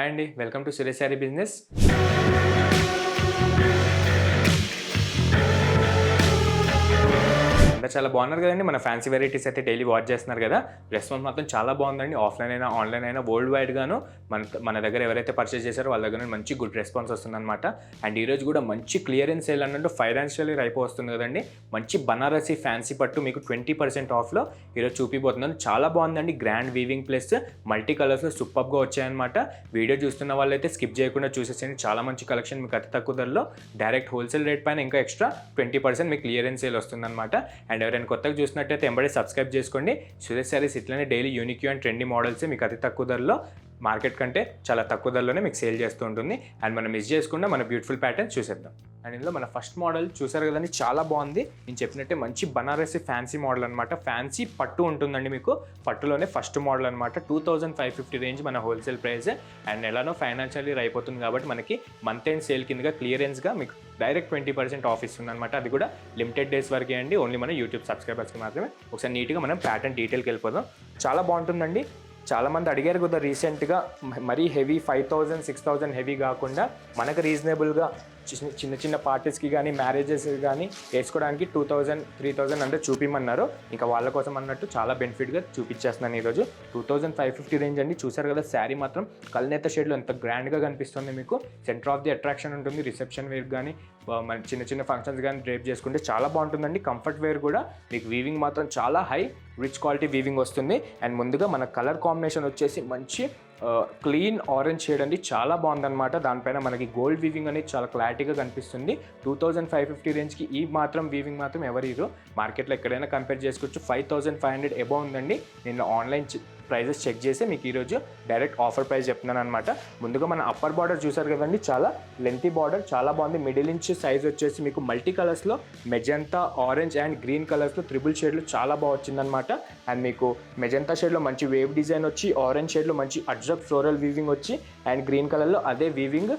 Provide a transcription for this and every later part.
Hi అండి, welcome to Suresh sari business. అందరూ చాలా బాగున్నారు కదండి. మన ఫ్యాన్సీ వెరైటీస్ అయితే డైలీ వాచ్ చేస్తున్నారు కదా. రెస్పాన్స్ మాత్రం చాలా బాగుందండి. ఆఫ్లైన్ అయినా ఆన్లైన్ అయినా వరల్డ్ వైడ్ గాను మన దగ్గర ఎవరైతే పర్చేస్ చేశారో వాళ్ళ దగ్గర మంచి గుడ్ రెస్పాన్స్ వస్తుందన్నమాట. అండ్ ఈరోజు కూడా మంచి క్లియరెన్స్ సేల్ అన్నట్టు ఫైనాన్షియల్ ఇయర్ అయిపోతుంది కదండి. మంచి బనారసి ఫ్యాన్సీ పట్టు మీకు 20% ఆఫ్లో ఈరోజు చూపిపోతున్నాను. చాలా బాగుందండి. గ్రాండ్ వీవింగ్ ప్లస్ మల్టీ కలర్స్లో సూపర్గా వచ్చాయన్నమాట. వీడియో చూస్తున్న వాళ్ళైతే స్కిప్ చేయకుండా చూసేసేయండి. చాలా మంచి కలెక్షన్ మీకు అతి తక్కువ ధరలో డైరెక్ట్ హోల్సేల్ రేట్ పైన ఇంకా ఎక్స్ట్రా 20% మీకు క్లియరెన్స్ సేల్ వస్తుందన్నమాట. అండ్ ఎవరైనా కొత్తగా చూసినట్టయితే ఎంబడే సబ్స్క్రైబ్ చేసుకోండి. సురేష్ శారీస్ ఇట్లనే daily unique and trendy models మీకు అతి తక్కువ ధరలో మార్కెట్ కంటే చాలా తక్కువ ధరలోనే మీకు సేల్ చేస్తూ ఉంటుంది. అండ్ మనం మిస్ చేసుకుండా మన బ్యూటిఫుల్ ప్యాటర్న్స్ చూసేద్దాం. అండ్ ఇందులో మన ఫస్ట్ మోడల్ చూసారు కదండి, చాలా బాగుంది. నేను చెప్పినట్టే మంచి బనారసి ఫ్యాన్సీ మోడల్ అనమాట. ఫ్యాన్సీ పట్టు ఉంటుందండి మీకు. పట్టులోనే ఫస్ట్ మోడల్ అనమాట. 2550 రేంజ్ మన హోల్సేల్ ప్రైస్. అండ్ ఎలానో ఫైనాన్షియల్ ఇయర్ అయిపోతుంది కాబట్టి మనకి మంత్ ఎండ్ సేల్ కిందగా క్లియరెన్స్గా మీకు డైరెక్ట్ 20% ఆఫ్ ఇస్తుంది అనమాట. అది కూడా లిమిటెడ్ డేస్ వరకే అండి. ఓన్లీ మన యూట్యూబ్ సబ్స్క్రైబర్స్కి మాత్రమే. ఒకసారి నీట్గా మనం ప్యాటర్న్ డీటెయిల్కి వెళ్ళిపోదాం. చాలా బాగుంటుందండి. చాలామంది అడిగారు కదా రీసెంట్గా, మరీ హెవీ 5000 6000 హెవీ కాకుండా మనకు రీజనబుల్గా చిన్న చిన్న పార్టీస్కి కానీ మ్యారేజెస్ కానీ వేసుకోవడానికి 2000 3000 అంటే చూపిమన్నారు. ఇంకా వాళ్ళ కోసం అన్నట్టు చాలా బెనిఫిట్గా చూపించేస్తున్నాను ఈరోజు. 2550 రేంజ్ అండి. చూసారు కదా, శారీ మాత్రం కల్నేత షేడ్లో ఎంత గ్రాండ్గా కనిపిస్తుంది మీకు. సెంటర్ ఆఫ్ ది అట్రాక్షన్ ఉంటుంది. రిసెప్షన్ వేర్ కానీ మన చిన్న చిన్న ఫంక్షన్స్ కానీ డ్రేప్ చేసుకుంటే చాలా బాగుంటుందండి. కంఫర్ట్ వేర్ కూడా మీకు వీవింగ్ మాత్రం చాలా హై రిచ్ క్వాలిటీ వీవింగ్ వస్తుంది. అండ్ ముందుగా మన కలర్ కాంబినేషన్ వచ్చేసి మంచి క్లీన్ ఆరెంజ్ షేడ్ అండి. చాలా బాగుందన్నమాట. దానిపైన మనకి గోల్డ్ వీవింగ్ అనేది చాలా క్లారిటీగా కనిపిస్తుంది. 2550 రేంజ్కి ఈ మాత్రం వీవింగ్ మాత్రం ఎవరు మార్కెట్లో ఎక్కడైనా కంపేర్ చేసుకోవచ్చు. 5500 అబౌవ్ ఉందండి. నేను ఆన్లైన్ ప్రైజెస్ చెక్ చేసి మీకు ఈరోజు డైరెక్ట్ ఆఫర్ ప్రైస్ చెప్తున్నాను అనమాట. ముందుగా మన అప్పర్ బార్డర్ చూసారు కదండి, చాలా లెంతీ బార్డర్, చాలా బాగుంది. మిడిల్ ఇంచ్ సైజ్ వచ్చేసి మీకు మల్టీ కలర్స్లో మెజంతా, ఆరెంజ్ అండ్ గ్రీన్ కలర్స్లో త్రిబుల్ షేడ్లో చాలా బాగా వచ్చిందనమాట. అండ్ మీకు మెజంతా షేడ్లో మంచి వేవ్ డిజైన్ వచ్చి, ఆరెంజ్ షేడ్లో మంచి అడ్జర్బ్ ఫ్లోరల్ వీవింగ్ వచ్చి, అండ్ గ్రీన్ కలర్లో అదే వీవింగ్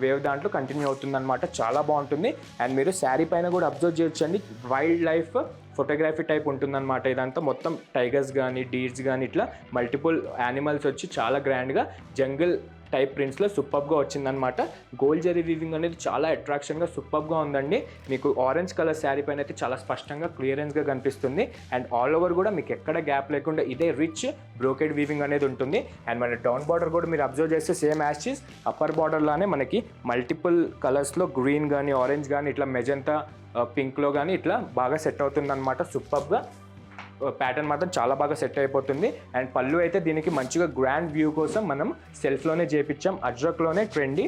వేవ్ దాంట్లో కంటిన్యూ అవుతుందన్నమాట. చాలా బాగుంటుంది. అండ్ మీరు శారీ పైన కూడా అబ్జర్వ్ చేయొచ్చండి, వైల్డ్ లైఫ్ ఫోటోగ్రఫీ టైప్ ఉంటుందన్నమాట. ఇదంతా మొత్తం టైగర్స్ కానీ డీర్స్ కానీ ఇట్లా మల్టిపుల్ యానిమల్స్ వచ్చి చాలా గ్రాండ్గా జంగిల్ టైప్ ప్రింట్స్లో సూపర్గా వచ్చిందనమాట. గోల్డ్ జరీ వీవింగ్ అనేది చాలా అట్రాక్షన్గా సూపర్గా ఉందండి. మీకు ఆరెంజ్ కలర్ శారీ పైన అయితే చాలా స్పష్టంగా క్లియరెన్స్గా కనిపిస్తుంది. అండ్ ఆల్ ఓవర్ కూడా మీకు ఎక్కడ గ్యాప్ లేకుండా ఇదే రిచ్ బ్రోకెడ్ వీవింగ్ అనేది ఉంటుంది. అండ్ మన డౌన్ బార్డర్ కూడా మీరు అబ్జర్వ్ చేస్తే సేమ్ యాషెస్ అప్పర్ బార్డర్లానే మనకి మల్టిపుల్ కలర్స్లో గ్రీన్ కానీ ఆరెంజ్ కానీ ఇట్లా మెజంతా పింక్లో కానీ ఇట్లా బాగా సెట్ అవుతుందన్నమాట. సూపర్గా ప్యాటర్న్ మాత్రం చాలా బాగా సెట్ అయిపోతుంది. అండ్ పళ్ళు అయితే దీనికి మంచిగా గ్రాండ్ వ్యూ కోసం మనం సెల్ఫ్లోనే చేపించాం. అజ్రక్లోనే ట్రెండీ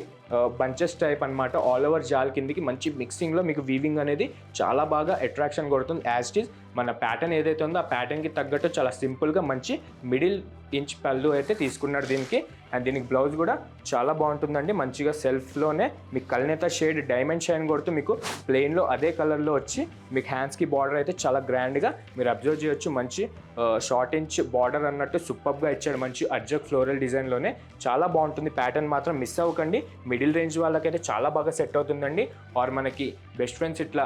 బంచెస్ టైప్ అనమాట. ఆల్ ఓవర్ జాల్ కిందికి మంచి మిక్సింగ్లో మీకు వీవింగ్ అనేది చాలా బాగా అట్రాక్షన్ కొడుతుంది. యాజ్ ఇట్ ఈజ్ మన ప్యాటర్న్ ఏదైతే ఉందో ఆ ప్యాటర్న్కి తగ్గట్టు చాలా సింపుల్గా మంచి మిడిల్ ఇంచ్ పళ్ళు అయితే తీసుకున్నాడు దీనికి. అండ్ దీనికి బ్లౌజ్ కూడా చాలా బాగుంటుందండి. మంచిగా సెల్ఫ్లోనే మీకు కల్నేత షేడ్ డైమండ్ షైన్ కొడుతూ మీకు ప్లెయిన్లో అదే కలర్లో వచ్చి మీకు హ్యాండ్స్కి బార్డర్ అయితే చాలా గ్రాండ్గా మీరు అబ్జర్వ్ చేయొచ్చు. మంచి షార్ట్ ఇంచ్ బార్డర్ అన్నట్టు సూపర్గా ఇచ్చాడు. మంచి అడ్జక్ ఫ్లోరల్ డిజైన్లోనే చాలా బాగుంటుంది. ప్యాటర్న్ మాత్రం మిస్ అవ్వకండి. మిడిల్ రేంజ్ వాళ్ళకైతే చాలా బాగా సెట్ అవుతుందండి. ఆర్ మనకి బెస్ట్ ఫ్రెండ్స్ ఇట్లా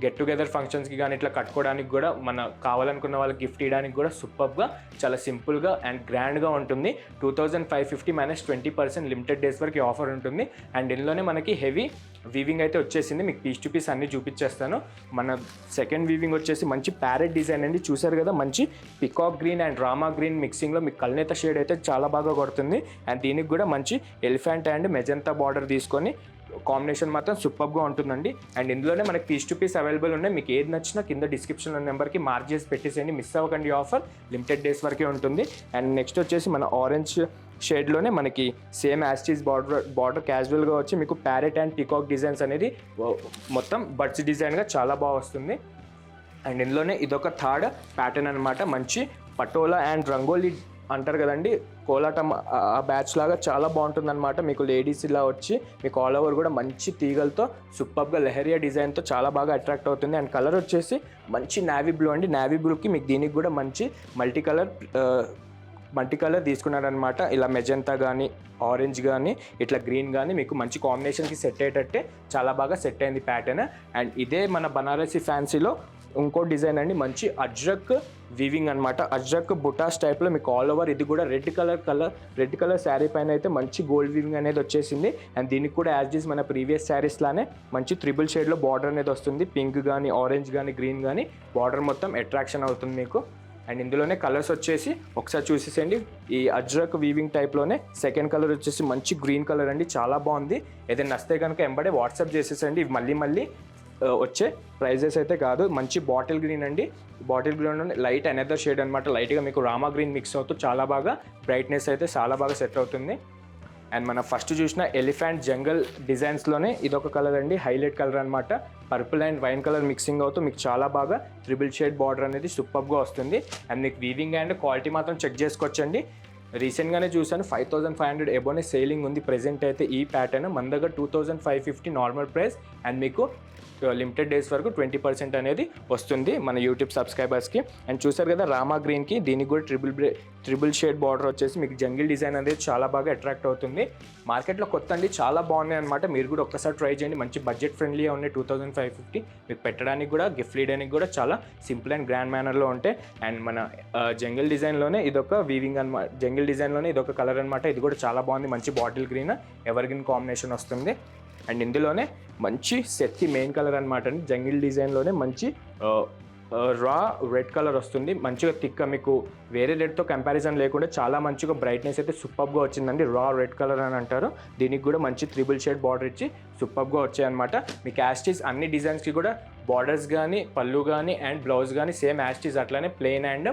గెట్ టుగెదర్ ఫంక్షన్స్కి కానీ ఇట్లా కట్టుకోవడానికి కూడా మన కావాలనుకున్న వాళ్ళకి గిఫ్ట్ ఇవ్వడానికి కూడా సూపర్గా చాలా సింపుల్గా అండ్ గ్రాండ్గా ఉంటుంది. 2550 మైనస్ 20% లిమిటెడ్ డేస్ వరకు ఆఫర్ ఉంటుంది. అండ్ ఇందులోనే మనకి హెవీ వీవింగ్ అయితే వచ్చేసింది. మీకు పీస్ టు పీస్ అన్నీ చూపించేస్తాను. మన సెకండ్ వీవింగ్ వచ్చేసి మంచి ప్యారెట్ డిజైన్ అండి. చూసారు కదా, మంచి peacock green and Rama green మిక్సింగ్లో మీకు కల్నేత షేడ్ అయితే చాలా బాగా కొడుతుంది. అండ్ దీనికి కూడా మంచి ఎలిఫెంట్ అండ్ మెజంతా బార్డర్ తీసుకొని కాంబినేషన్ మాత్రం సూపర్గా ఉంటుందండి. అండ్ ఇందులోనే మనకి పీస్ టు పీస్ అవైలబుల్ ఉన్నాయి. మీకు ఏది నచ్చినా కింద డిస్క్రిప్షన్లో నెంబర్కి మార్క్ చేసి పెట్టేసేయండి. మిస్ అవ్వకండి. ఆఫర్ లిమిటెడ్ డేస్ వరకే ఉంటుంది. అండ్ నెక్స్ట్ వచ్చేసి మన ఆరెంజ్ షేడ్లోనే మనకి సేమ్ యాస్టీస్ బార్డర్ క్యాజువల్గా వచ్చి మీకు ప్యారెట్ అండ్ పికాక్ డిజైన్స్ అనేది మొత్తం బడ్స్ డిజైన్గా చాలా బాగా వస్తుంది. అండ్ ఇందులోనే ఇదొక థర్డ్ ప్యాటర్న్ అనమాట. మంచి పటోలా అండ్ రంగోలీ అంటారు కదండి, కోలాటం ఆ బ్యాచ్ లాగా చాలా బాగుంటుందన్నమాట. మీకు లేడీస్ ఇలా వచ్చి మీకు ఆల్ ఓవర్ కూడా మంచి తీగలతో సూపర్గా లెహరియా డిజైన్తో చాలా బాగా అట్రాక్ట్ అవుతుంది. అండ్ కలర్ వచ్చేసి మంచి నావీ బ్లూ అండి. నావీ బ్లూకి మీకు దీనికి కూడా మంచి మల్టీ కలర్ తీసుకున్నారనమాట. ఇలా మెజంతా కానీ ఆరెంజ్ కానీ ఇట్లా గ్రీన్ కానీ మీకు మంచి కాంబినేషన్కి సెట్ అయ్యేటట్టే చాలా బాగా సెట్ అయింది ప్యాటర్న్. అండ్ ఇదే మన బనారసి ఫ్యాన్సీలో ఇంకో డిజైన్ అండి, మంచి అజ్రక్ వీవింగ్ అనమాట. అజ్రక్ బుటాస్ టైప్లో మీకు ఆల్ ఓవర్. ఇది కూడా రెడ్ కలర్ శారీ పైన అయితే మంచి గోల్డ్ వీవింగ్ అనేది వచ్చేసింది. అండ్ దీనికి కూడా యాజ్ ఇస్ మన ప్రీవియస్ శారీస్ లానే మంచి త్రిబుల్ షేడ్లో బార్డర్ అనేది వస్తుంది. పింక్ కానీ, ఆరెంజ్ కానీ, గ్రీన్ కానీ బార్డర్ మొత్తం అట్రాక్షన్ అవుతుంది మీకు. అండ్ ఇందులోనే కలర్స్ వచ్చేసి ఒకసారి చూసేసేయండి. ఈ అజ్రక్ వీవింగ్ టైప్లోనే సెకండ్ కలర్ వచ్చేసి మంచి గ్రీన్ కలర్ అండి, చాలా బాగుంది. ఏదైనా నస్తే కనుక ఎంబడే వాట్సాప్ చేసేసండి. ఇవి మళ్ళీ వచ్చే ప్రైజెస్ అయితే కాదు. మంచి బాటిల్ గ్రీన్ అండి, bottle green light another shade అనమాట. లైట్గా మీకు రామా గ్రీన్ మిక్స్ అవుతూ చాలా బాగా బ్రైట్నెస్ అయితే చాలా బాగా సెట్ అవుతుంది. అండ్ మనం ఫస్ట్ చూసిన ఎలిఫెంట్ జంగల్ డిజైన్స్లోనే ఇదొక కలర్ అండి, హైలైట్ కలర్ అనమాట. Purple and wine colour mixing అవుతూ మీకు చాలా బాగా ట్రిపుల్ షేడ్ బార్డర్ అనేది సూపర్గా వస్తుంది. అండ్ మీకు వీవింగ్ అండ్ క్వాలిటీ మాత్రం చెక్ చేసుకోవచ్చండి. రీసెంట్గానే చూసాను 5500 ఎబోనే సేలింగ్ ఉంది ప్రెజెంట్ అయితే. ఈ ప్యాటర్న్ మన దగ్గర 2550 నార్మల్ ప్రైస్. అండ్ మీకు లిమిటెడ్ డేస్ వరకు 20% అనేది వస్తుంది మన యూట్యూబ్ సబ్స్క్రైబర్స్కి. అండ్ చూసారు కదా రామా గ్రీన్కి దీనికి కూడా ట్రిపుల్ షేడ్ బార్డర్ వచ్చేసి మీకు జంగిల్ డిజైన్ అనేది చాలా బాగా అట్రాక్ట్ అవుతుంది. మార్కెట్లో కొత్త అండి, చాలా బాగున్నాయి అనమాట. మీరు కూడా ఒక్కసారి ట్రై చేయండి. మంచి బడ్జెట్ ఫ్రెండ్లీగా ఉన్నాయి. 2550 మీకు పెట్టడానికి కూడా, గిఫ్ట్ లీడర్కి కూడా చాలా సింపుల్ అండ్ గ్రాండ్ మేనర్లో ఉంటాయి. అండ్ మన జంగిల్ డిజైన్లోనే ఇదొక వీవింగ్ అనమాట. జంగిల్ డిజైన్లోనే ఇదొక కలర్ అనమాట. ఇది కూడా చాలా బాగుంది, మంచి bottle green ever green combination వస్తుంది. అండ్ ఇందులోనే మంచి సెట్కి మెయిన్ కలర్ అనమాట అండి. జంగిల్ డిజైన్లోనే మంచి రా రెడ్ కలర్ వస్తుంది. మంచిగా థిక్గా మీకు వేరే రెడ్తో కంపారిజన్ లేకుండా చాలా మంచిగా బ్రైట్నెస్ అయితే సూపర్గా వచ్చిందండి. రా రెడ్ కలర్ అని అంటారు. దీనికి కూడా మంచి త్రిబుల్ షేడ్ బార్డర్ ఇచ్చి సూపర్గా వచ్చాయన్నమాట. మీకు యాస్టీస్ అన్ని డిజైన్స్కి కూడా బార్డర్స్ కానీ, పళ్ళు కానీ అండ్ బ్లౌజ్ కానీ సేమ్ యాస్టీస్ అట్లానే ప్లెయిన్ అండ్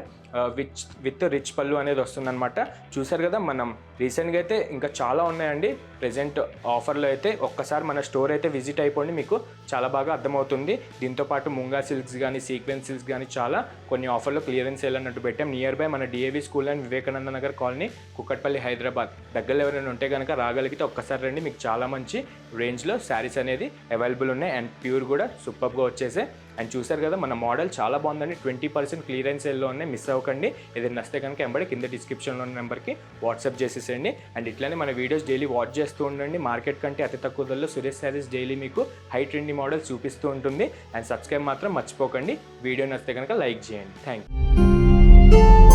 విత్ రిచ్ పళ్ళు అనేది వస్తుందన్నమాట. చూసారు కదా, మనం రీసెంట్గా అయితే ఇంకా చాలా ఉన్నాయండి ప్రెజెంట్ ఆఫర్లో అయితే. ఒక్కసారి మన స్టోర్ అయితే విజిట్ అయిపోండి, మీకు చాలా బాగా అర్థమవుతుంది. దీంతోపాటు ముంగా సిల్క్స్ కానీ, సీక్వెన్స్ సిల్క్స్ కానీ చాలా కొన్ని ఆఫర్లో క్లియరెన్స్ సేల్ అన్నట్టు పెట్టాం. నియర్ బై మన DAV school and Vivekananda Nagar colony, Kukatpally, Hyderabad దగ్గరలో ఎవరైనా ఉంటే కనుక రాగలిగితే ఒక్కసారి రండి. మీకు చాలా మంచి రేంజ్లో శారీస్ అనేది అవైలబుల్ ఉన్నాయి. అండ్ ప్యూర్ కూడా సూపర్గా వచ్చేసాయి. అండ్ చూసారు కదా, మన మోడల్ చాలా బాగుందండి. 20% క్లియరెన్స్ సేల్లో ఉన్నాయి, మిస్ అవ్వకండి. ఏదైనా నచ్చితే కనుక ఎంబడి కింద డిస్క్రిప్షన్లో ఉన్న నెంబర్కి వాట్సాప్ చేసేసేయండి. అండ్ ఇట్లానే మన వీడియోస్ డైలీ వాచ్ చేస్తూ ఉండండి. మార్కెట్ కంటే అతి తక్కువ ధరలో సురేష్ శారీస్ డైలీ మీకు హై ట్రెండీ మోడల్ చూపిస్తూ ఉంటుంది. అండ్ సబ్స్క్రైబ్ మాత్రం మర్చిపోకండి. వీడియో నచ్చితే కనుక లైక్ చేయండి. Thank you.